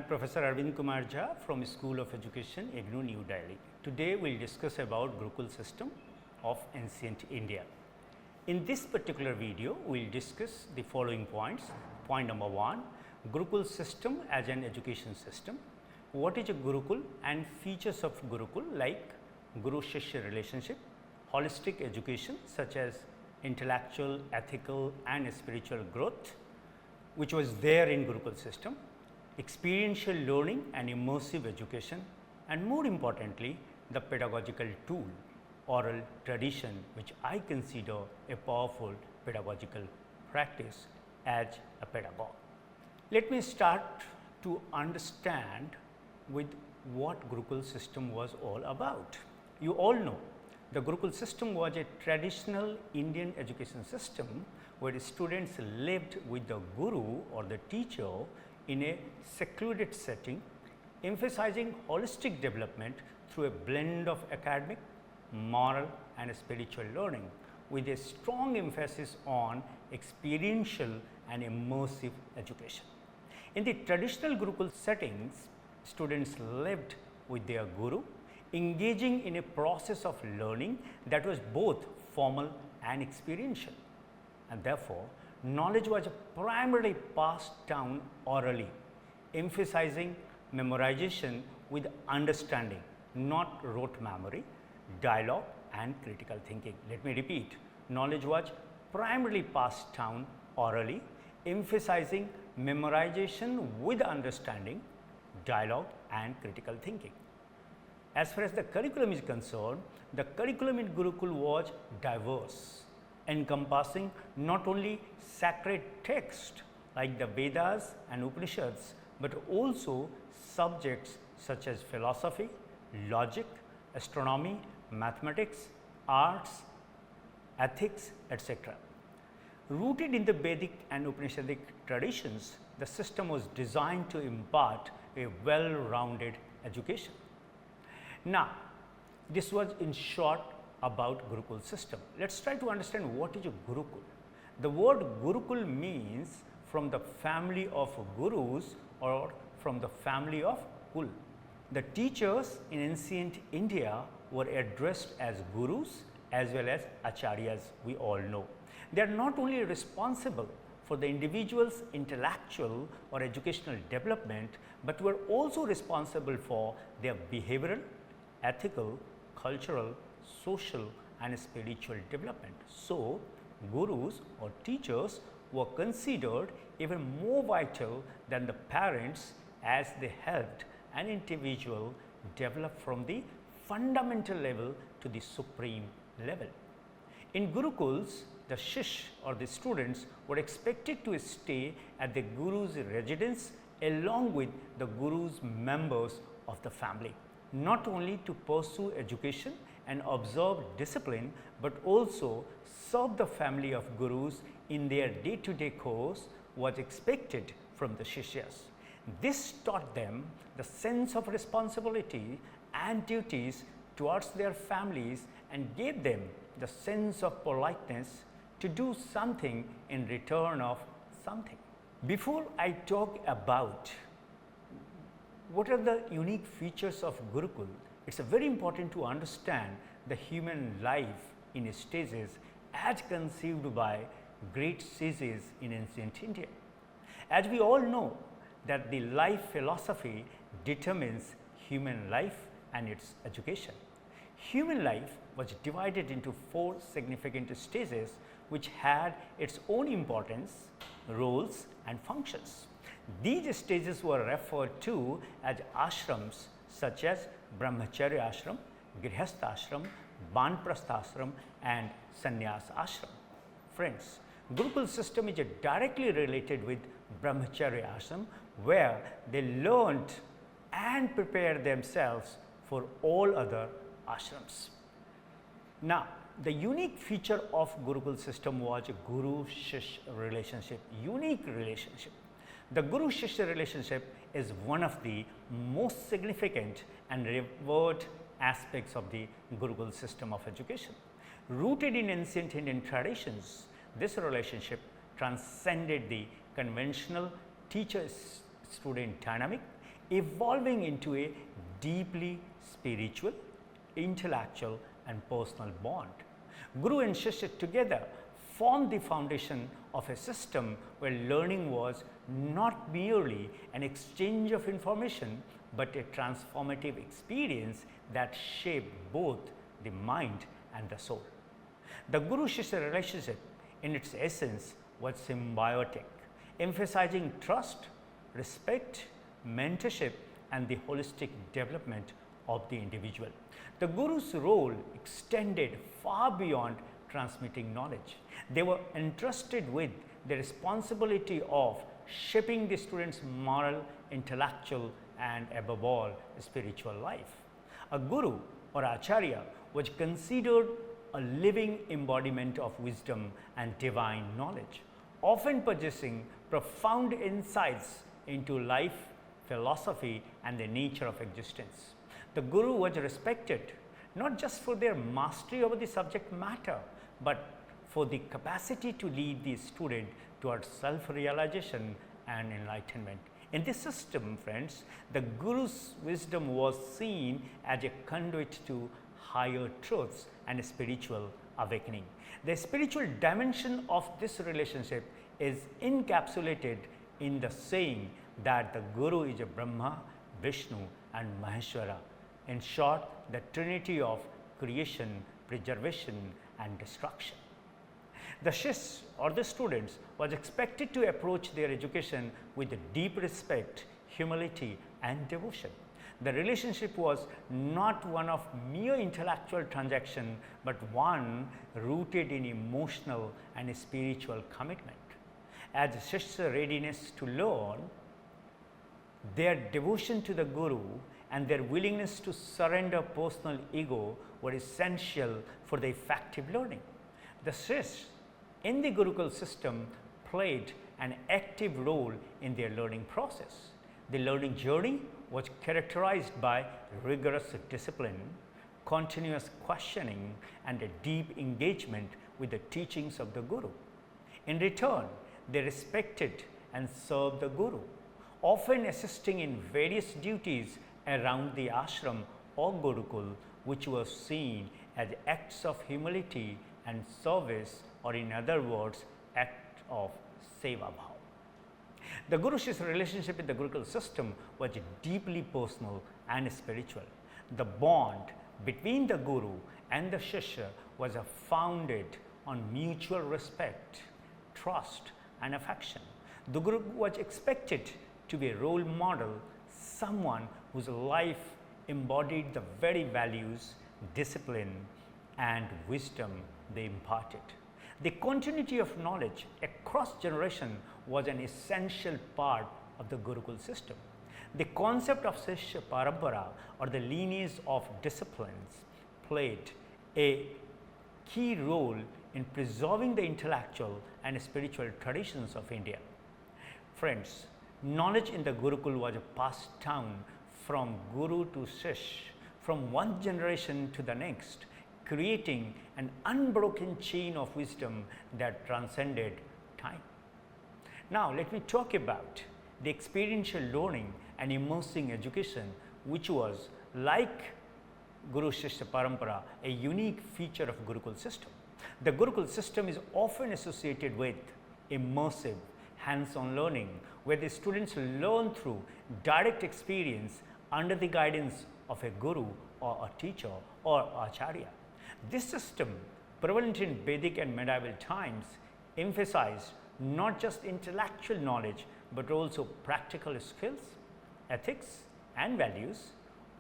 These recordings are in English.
Professor Arvind Kumar Jha from School of Education, IGNOU, New Delhi. Today we will discuss about Gurukul system of ancient India. In this particular video, we will discuss the following points. Point number 1, Gurukul system as an education system. What is a Gurukul and features of Gurukul like Guru-Shishya relationship, holistic education such as intellectual, ethical and spiritual growth, which was there in Gurukul system, experiential learning and immersive education, and more importantly the pedagogical tool, oral tradition, which I consider a powerful pedagogical practice as a pedagogue. Let me start to understand with what Gurukul system was all about. You all know the Gurukul system was a traditional Indian education system where students lived with the guru or the teacher in a secluded setting, emphasizing holistic development through a blend of academic, moral and spiritual learning with a strong emphasis on experiential and immersive education. In the traditional Gurukul settings, students lived with their guru, engaging in a process of learning that was both formal and experiential, and therefore knowledge was primarily passed down orally, emphasizing memorization with understanding, not rote memory, dialogue and critical thinking. Let me repeat, knowledge was primarily passed down orally, emphasizing memorization with understanding, dialogue and critical thinking. As far as the curriculum is concerned, the curriculum in Gurukul was diverse, encompassing not only sacred text like the Vedas and Upanishads, but also subjects such as philosophy, logic, astronomy, mathematics, arts, ethics, etc. Rooted in the Vedic and Upanishadic traditions, the system was designed to impart a well-rounded education. Now, this was in short about Gurukul system. Let us try to understand what is a Gurukul. The word Gurukul means from the family of gurus or from the family of Kul. The teachers in ancient India were addressed as gurus as well as acharyas, we all know. They are not only responsible for the individual's intellectual or educational development, but were also responsible for their behavioral, ethical, cultural, social and spiritual development. So, gurus or teachers were considered even more vital than the parents as they helped an individual develop from the fundamental level to the supreme level. In Gurukuls, the shish or the students were expected to stay at the guru's residence along with the guru's members of the family, not only to pursue education and observe discipline, but also serve the family of gurus in their day-to-day course was expected from the shishyas. This taught them the sense of responsibility and duties towards their families and gave them the sense of politeness to do something in return of something. Before I talk about what are the unique features of Gurukul, it is very important to understand the human life in stages as conceived by great sages in ancient India. As we all know that the life philosophy determines human life and its education. Human life was divided into 4 significant stages which had its own importance, roles and functions. These stages were referred to as ashrams such as Brahmacharya ashram, Grihastha ashram, Banprastha ashram and Sannyas ashram. Friends, Gurukul system is directly related with Brahmacharya ashram, where they learnt and prepared themselves for all other ashrams. Now, the unique feature of Gurukul system was a Guru-Shishya relationship, unique relationship. The Guru-Shishya relationship is one of the most significant and revered aspects of the Gurukul system of education. Rooted in ancient Indian traditions, this relationship transcended the conventional teacher-student dynamic, evolving into a deeply spiritual, intellectual and personal bond. Guru and Shishya together formed the foundation of a system where learning was not merely an exchange of information, but a transformative experience that shaped both the mind and the soul. The Guru-Shishya relationship in its essence was symbiotic, emphasizing trust, respect, mentorship and the holistic development of the individual. The Guru's role extended far beyond transmitting knowledge. They were entrusted with the responsibility of shaping the student's moral, intellectual and above all spiritual life. A Guru or Acharya was considered a living embodiment of wisdom and divine knowledge, often possessing profound insights into life, philosophy and the nature of existence. The Guru was respected not just for their mastery over the subject matter, but for the capacity to lead the student towards self-realization and enlightenment. In this system, friends, the Guru's wisdom was seen as a conduit to higher truths and spiritual awakening. The spiritual dimension of this relationship is encapsulated in the saying that the Guru is a Brahma, Vishnu and Maheshwara. In short, the trinity of creation, preservation and destruction. The Shishya or the students was expected to approach their education with deep respect, humility and devotion. The relationship was not one of mere intellectual transaction, but one rooted in emotional and spiritual commitment. As Shishya's readiness to learn, their devotion to the Guru and their willingness to surrender personal ego were essential for the effective learning. The Shishya in the Gurukul system played an active role in their learning process. The learning journey was characterized by rigorous discipline, continuous questioning and a deep engagement with the teachings of the Guru. In return, they respected and served the Guru, often assisting in various duties around the ashram or Gurukul, which were seen as acts of humility and service, or in other words, act of seva bhav. The Guru-Shishya relationship in the Gurukul system was deeply personal and spiritual. The bond between the Guru and the Shishya was founded on mutual respect, trust and affection. The Guru was expected to be a role model, someone whose life embodied the very values, discipline and wisdom they imparted. The continuity of knowledge across generation was an essential part of the Gurukul system. The concept of Shishya Parampara or the lineage of disciplines played a key role in preserving the intellectual and spiritual traditions of India. Friends, knowledge in the Gurukul was passed down from Guru to Shishya, from one generation to the next, creating an unbroken chain of wisdom that transcended time. Now, let me talk about the experiential learning and immersing education, which was, like Guru Shishya Parampara, a unique feature of Gurukul system. The Gurukul system is often associated with immersive, hands-on learning, where the students learn through direct experience under the guidance of a guru or a teacher or acharya. This system, prevalent in Vedic and medieval times, emphasized not just intellectual knowledge, but also practical skills, ethics and values,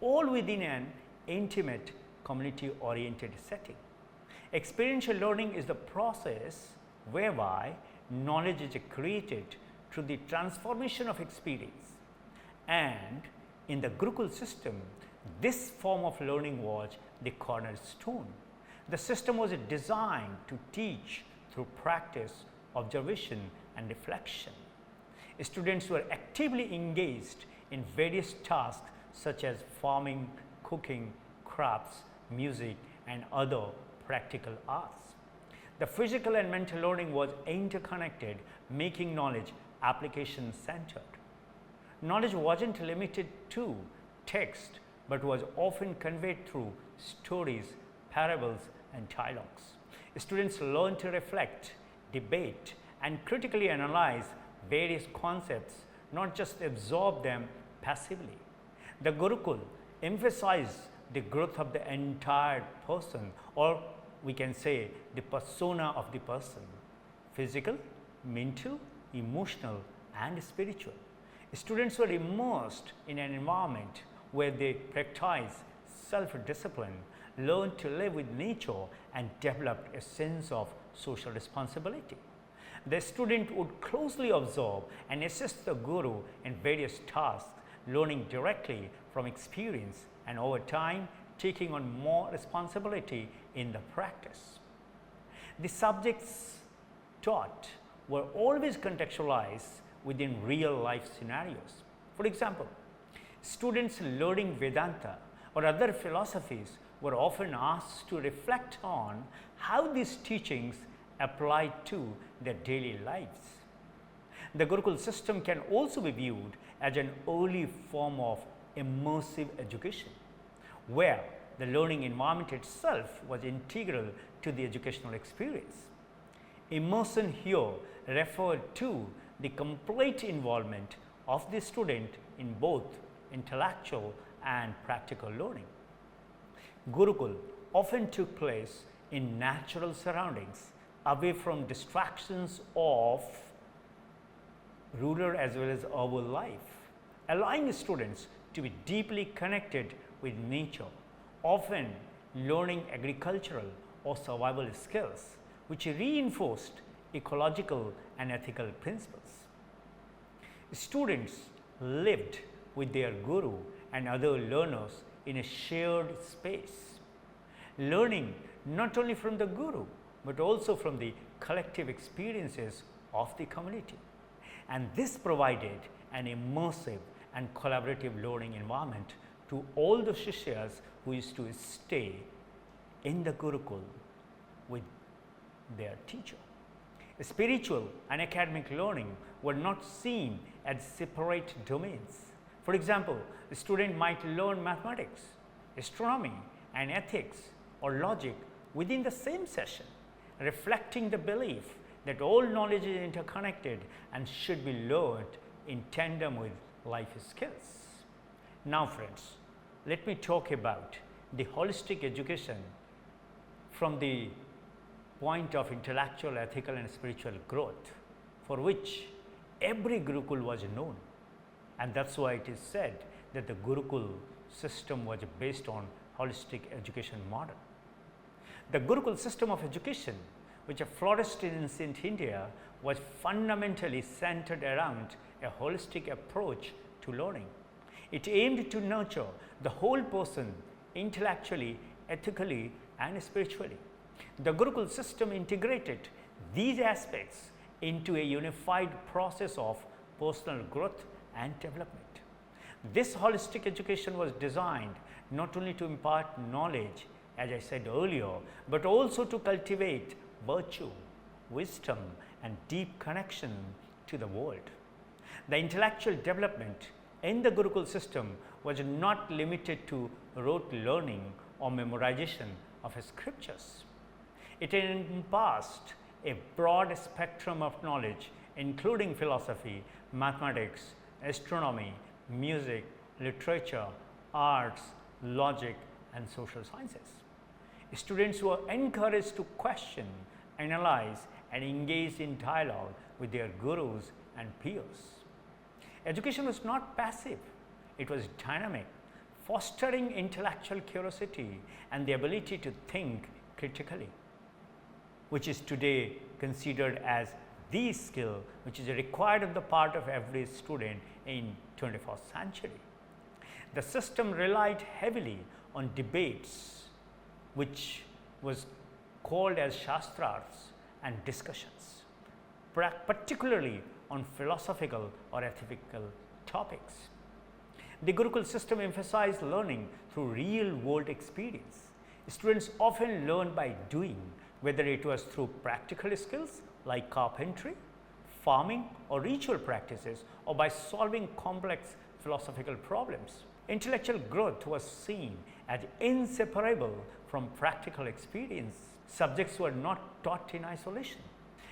all within an intimate, community-oriented setting. Experiential learning is the process whereby knowledge is created through the transformation of experience. And in the Gurukul system, this form of learning was the cornerstone. The system was designed to teach through practice, observation and reflection. Students were actively engaged in various tasks such as farming, cooking, crafts, music and other practical arts. The physical and mental learning was interconnected, making knowledge application centered. Knowledge wasn't limited to text, but was often conveyed through stories, parables, and dialogues. Students learn to reflect, debate, and critically analyze various concepts, not just absorb them passively. The Gurukul emphasized the growth of the entire person, or we can say the persona of the person: physical, mental, emotional, and spiritual. Students were immersed in an environment where they practiced self-discipline, learned to live with nature, and developed a sense of social responsibility. The student would closely observe and assist the guru in various tasks, learning directly from experience and over time taking on more responsibility in the practice. The subjects taught were always contextualized within real life scenarios. For example, students learning Vedanta or other philosophies were often asked to reflect on how these teachings applied to their daily lives. The Gurukul system can also be viewed as an early form of immersive education, where the learning environment itself was integral to the educational experience. Immersion here referred to the complete involvement of the student in both intellectual and practical learning. Gurukul often took place in natural surroundings, away from distractions of rural as well as urban life, allowing students to be deeply connected with nature, often learning agricultural or survival skills, which reinforced ecological and ethical principles. Students lived with their guru and other learners in a shared space, learning not only from the guru but also from the collective experiences of the community. And this provided an immersive and collaborative learning environment to all the Shishyas who used to stay in the Gurukul with their teacher. Spiritual and academic learning were not seen as separate domains. For example, a student might learn mathematics, astronomy, and ethics or logic within the same session, reflecting the belief that all knowledge is interconnected and should be learned in tandem with life skills. Now friends, let me talk about the holistic education from the point of intellectual, ethical, and spiritual growth, for which every Gurukul was known. And that's why it is said that the Gurukul system was based on holistic education model. The Gurukul system of education, which flourished in ancient India, was fundamentally centered around a holistic approach to learning. It aimed to nurture the whole person intellectually, ethically, and spiritually. The Gurukul system integrated these aspects into a unified process of personal growth and development. This holistic education was designed not only to impart knowledge, as I said earlier, but also to cultivate virtue, wisdom, and deep connection to the world. The intellectual development in the Gurukul system was not limited to rote learning or memorization of scriptures. It encompassed a broad spectrum of knowledge, including philosophy, mathematics, astronomy, music, literature, arts, logic, and social sciences. Students were encouraged to question, analyze, and engage in dialogue with their gurus and peers. Education was not passive, it was dynamic, fostering intellectual curiosity and the ability to think critically, which is today considered as the skill which is required on the part of every student in 21st century. The system relied heavily on debates, which was called as shastras, and discussions, particularly on philosophical or ethical topics. The Gurukul system emphasized learning through real world experience. Students often learn by doing, whether it was through practical skills like carpentry, farming or ritual practices, or by solving complex philosophical problems. Intellectual growth was seen as inseparable from practical experience. Subjects were not taught in isolation.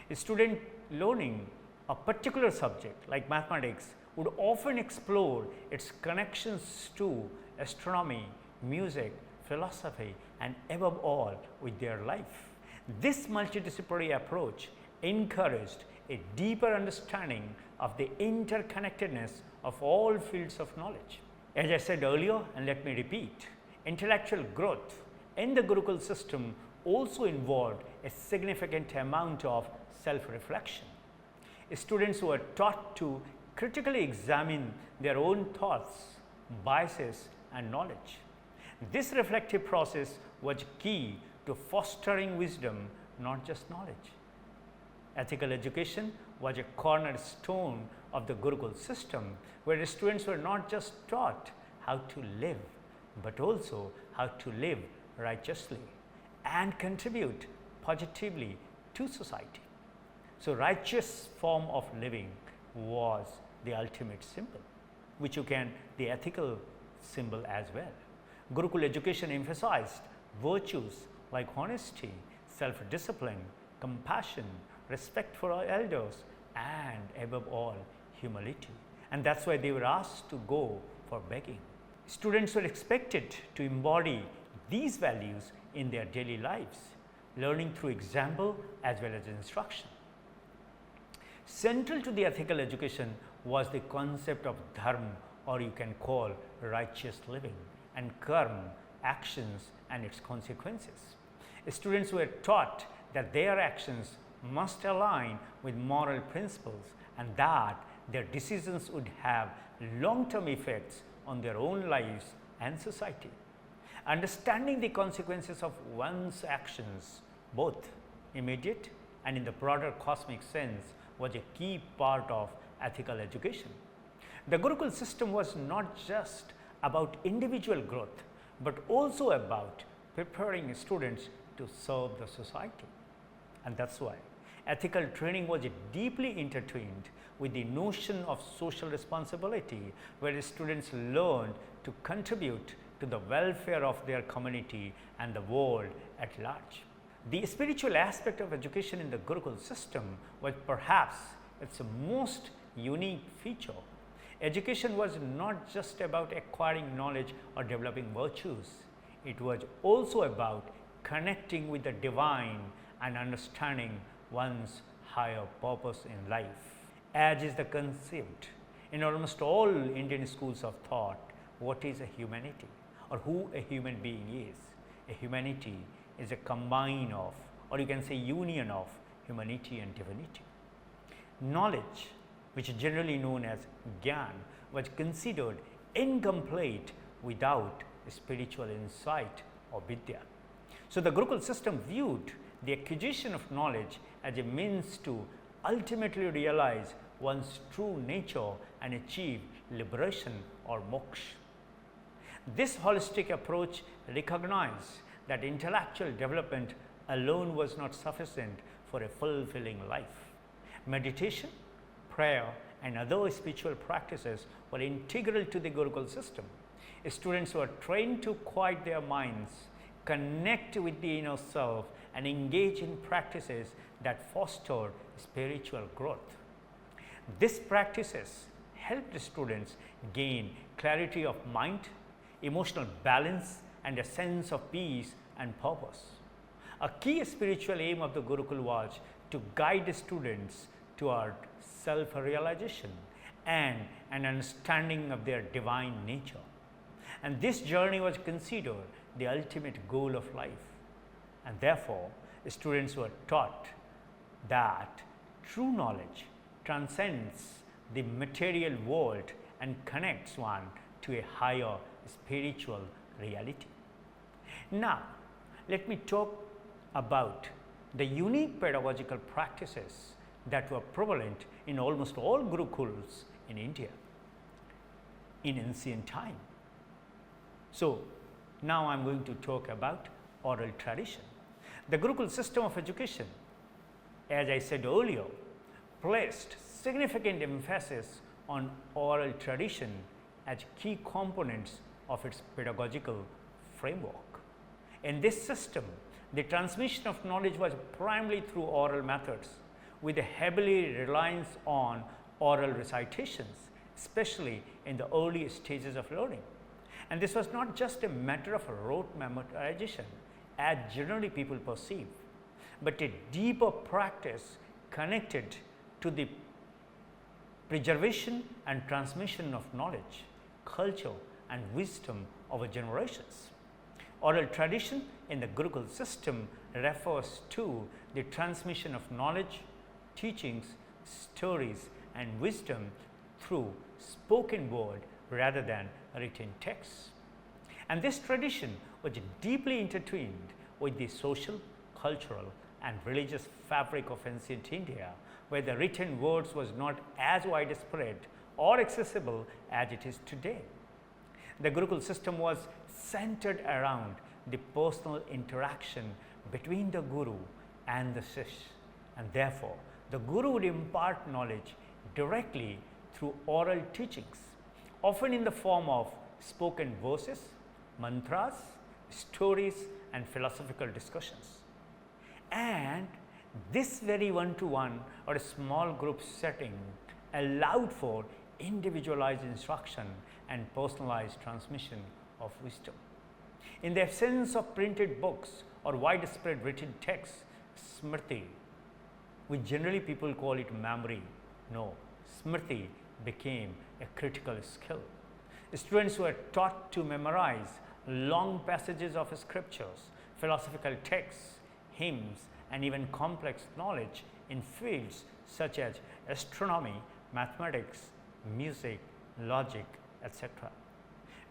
A student learning a particular subject like mathematics would often explore its connections to astronomy, music, philosophy, and above all with their life. This multidisciplinary approach encouraged a deeper understanding of the interconnectedness of all fields of knowledge. As I said earlier, and let me repeat, intellectual growth in the Gurukul system also involved a significant amount of self-reflection. Students were taught to critically examine their own thoughts, biases, and knowledge. This reflective process was key to fostering wisdom, not just knowledge. Ethical education was a cornerstone of the Gurukul system, where students were not just taught how to live, but also how to live righteously and contribute positively to society. So, righteous form of living was the ultimate symbol, which you can the ethical symbol as well. Gurukul education emphasized virtues like honesty, self-discipline, compassion, respect for our elders, and above all, humility. And that's why they were asked to go for begging. Students were expected to embody these values in their daily lives, learning through example as well as instruction. Central to the ethical education was the concept of dharma, or you can call righteous living, and karma, actions and its consequences. Students were taught that their actions must align with moral principles and that their decisions would have long-term effects on their own lives and society. Understanding the consequences of one's actions, both immediate and in the broader cosmic sense, was a key part of ethical education. The Gurukul system was not just about individual growth, but also about preparing students to serve the society. And that's why ethical training was deeply intertwined with the notion of social responsibility, where students learned to contribute to the welfare of their community and the world at large. The spiritual aspect of education in the Gurukul system was perhaps its most unique feature. Education was not just about acquiring knowledge or developing virtues. It was also about connecting with the divine and understanding one's higher purpose in life. As is the concept in almost all Indian schools of thought, what is a humanity or who a human being is? A humanity is a combine of, or you can say union of, humanity and divinity. Knowledge, which is generally known as Gyan, was considered incomplete without spiritual insight or Vidya. So, the Gurukul system viewed the acquisition of knowledge as a means to ultimately realize one's true nature and achieve liberation or moksha. This holistic approach recognized that intellectual development alone was not sufficient for a fulfilling life. Meditation, prayer, and other spiritual practices were integral to the Gurukul system. Students were trained to quiet their minds, connect with the inner self, and engage in practices that fostered spiritual growth. These practices helped students gain clarity of mind, emotional balance, and a sense of peace and purpose. A key spiritual aim of the Gurukul was to guide students toward self-realization and an understanding of their divine nature. And this journey was considered the ultimate goal of life. And therefore, students were taught that true knowledge transcends the material world and connects one to a higher spiritual reality. Now, let me talk about the unique pedagogical practices that were prevalent in almost all Gurukuls in India in ancient time. So, now I am going to talk about oral tradition. The Gurukul system of education, as I said earlier, placed significant emphasis on oral tradition as key components of its pedagogical framework. In this system, the transmission of knowledge was primarily through oral methods, with a heavily reliance on oral recitations, especially in the early stages of learning. And this was not just a matter of rote memorization, as generally people perceive, but a deeper practice connected to the preservation and transmission of knowledge, culture and wisdom over generations. Oral tradition in the Gurukul system refers to the transmission of knowledge, teachings, stories and wisdom through spoken word rather than written texts. And this tradition was deeply intertwined with the social, cultural and religious fabric of ancient India, where the written words was not as widespread or accessible as it is today. The Gurukul system was centered around the personal interaction between the Guru and the Shish, and therefore the Guru would impart knowledge directly through oral teachings, often in the form of spoken verses, mantras, stories and philosophical discussions. And this very one-to-one or a small group setting allowed for individualized instruction and personalized transmission of wisdom. In the absence of printed books or widespread written texts, smriti, which generally people call it memory, no, smriti became a critical skill. Students were taught to memorize long passages of scriptures, philosophical texts, hymns and even complex knowledge in fields such as astronomy, mathematics, music, logic, etc.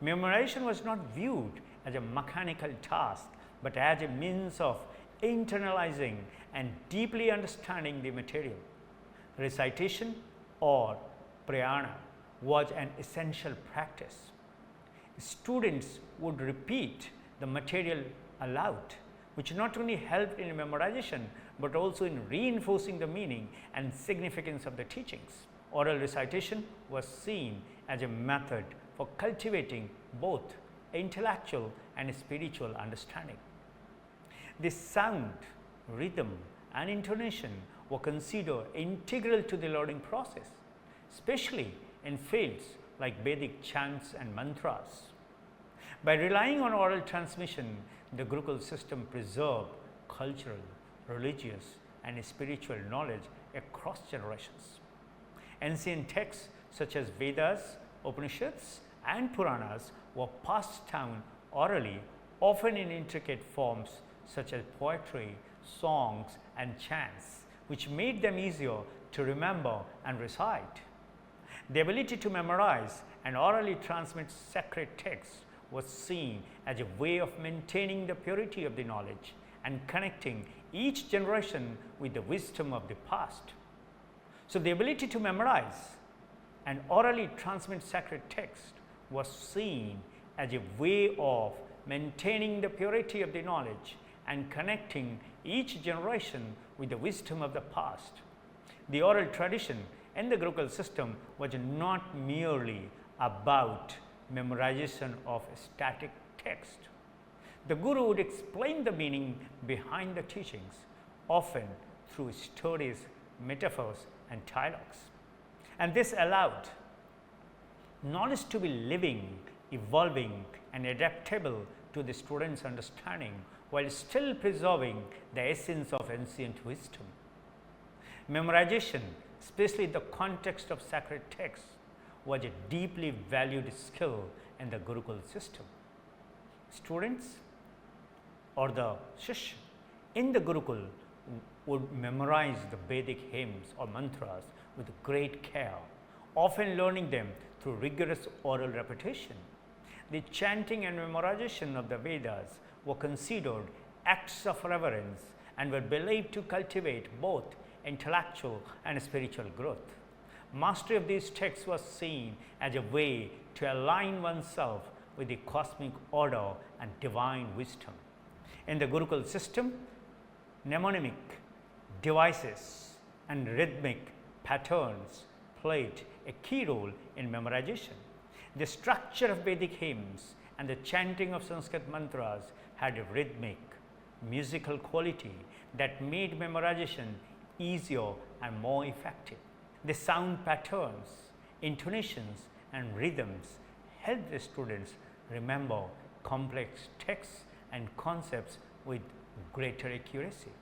Memorization was not viewed as a mechanical task, but as a means of internalizing and deeply understanding the material. Recitation or prayana was an essential practice. Students would repeat the material aloud, which not only helped in memorization, but also in reinforcing the meaning and significance of the teachings. Oral recitation was seen as a method for cultivating both intellectual and spiritual understanding. The sound, rhythm and intonation were considered integral to the learning process, especially in fields like Vedic chants and mantras. By relying on oral transmission, the Gurukul system preserved cultural, religious and spiritual knowledge across generations. Ancient texts such as Vedas, Upanishads and Puranas were passed down orally, often in intricate forms such as poetry, songs and chants, which made them easier to remember and recite. The ability to memorize and orally transmit sacred texts was seen as a way of maintaining the purity of the knowledge and connecting each generation with the wisdom of the past. So, the ability to memorize and orally transmit sacred text was seen as a way of maintaining the purity of the knowledge and connecting each generation with the wisdom of the past. The oral tradition in the Gurukul system was not merely about memorization of static text. The Guru would explain the meaning behind the teachings, often through stories, metaphors and dialogues. And this allowed knowledge to be living, evolving and adaptable to the student's understanding, while still preserving the essence of ancient wisdom. Memorization, especially in the context of sacred texts, was a deeply valued skill in the Gurukul system. Students or the Shishya in the Gurukul would memorize the Vedic hymns or mantras with great care, often learning them through rigorous oral repetition. The chanting and memorization of the Vedas were considered acts of reverence and were believed to cultivate both intellectual and spiritual growth. Mastery of these texts was seen as a way to align oneself with the cosmic order and divine wisdom. In the Gurukul system, mnemonic devices and rhythmic patterns played a key role in memorization. The structure of Vedic hymns and the chanting of Sanskrit mantras had a rhythmic, musical quality that made memorization easier and more effective. The sound patterns, intonations, and rhythms helped the students remember complex texts and concepts with greater accuracy.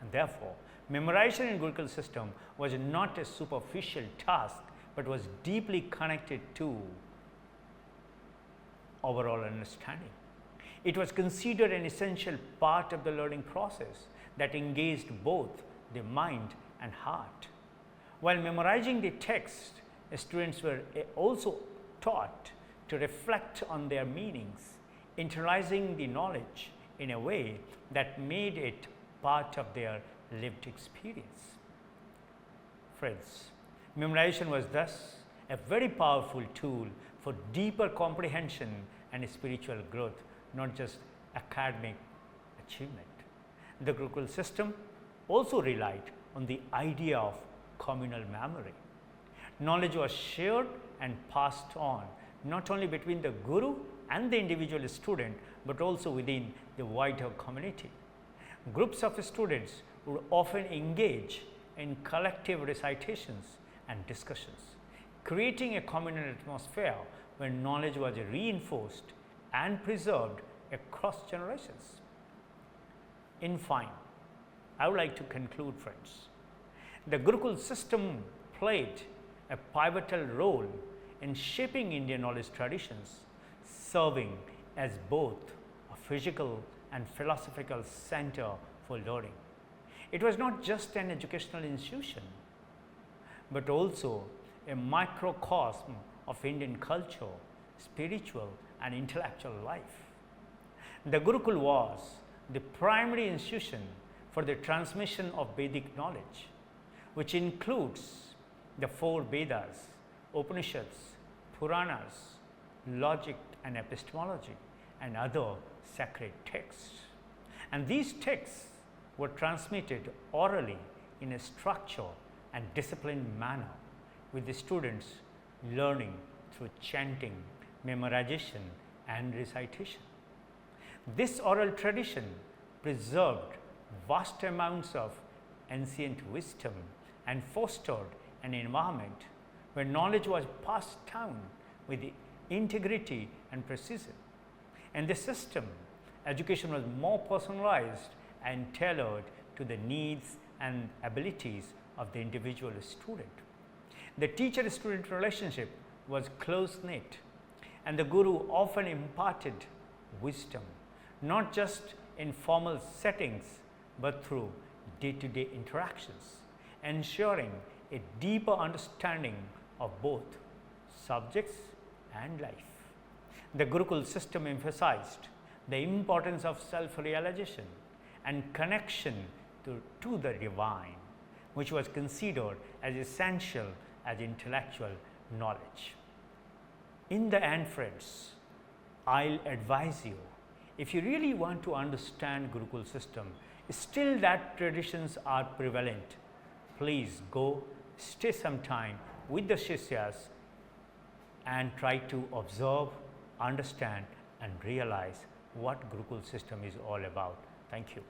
And therefore, memorization in Gurukul system was not a superficial task, but was deeply connected to overall understanding. It was considered an essential part of the learning process that engaged both the mind and heart. While memorizing the text, students were also taught to reflect on their meanings, internalizing the knowledge in a way that made it part of their lived experience. Friends, memorization was thus a very powerful tool for deeper comprehension and spiritual growth, not just academic achievement. The Gurukul system also relied on the idea of communal memory. Knowledge was shared and passed on not only between the guru and the individual student, but also within the wider community. Groups of students would often engage in collective recitations and discussions, creating a communal atmosphere where knowledge was reinforced and preserved across generations. In fine, I would like to conclude, friends. The Gurukul system played a pivotal role in shaping Indian knowledge traditions, serving as both a physical and philosophical center for learning. It was not just an educational institution, but also a microcosm of Indian culture, spiritual and intellectual life. The Gurukul was the primary institution for the transmission of Vedic knowledge, which includes the 4 Vedas, Upanishads, Puranas, logic and epistemology, and other sacred texts. And these texts were transmitted orally in a structured and disciplined manner, with the students learning through chanting, memorization, and recitation. This oral tradition preserved vast amounts of ancient wisdom and fostered an environment where knowledge was passed down with integrity and precision. In this system, education was more personalized and tailored to the needs and abilities of the individual student. The teacher-student relationship was close-knit, and the guru often imparted wisdom, not just in formal settings, but through day-to-day interactions, ensuring a deeper understanding of both subjects and life. The Gurukul system emphasized the importance of self-realization and connection to the divine, which was considered as essential as intellectual knowledge. In the end, friends, I'll advise you, if you really want to understand Gurukul system, still that traditions are prevalent, please go stay some time with the Shishyas and try to observe, understand and realize what Gurukul system is all about. Thank you.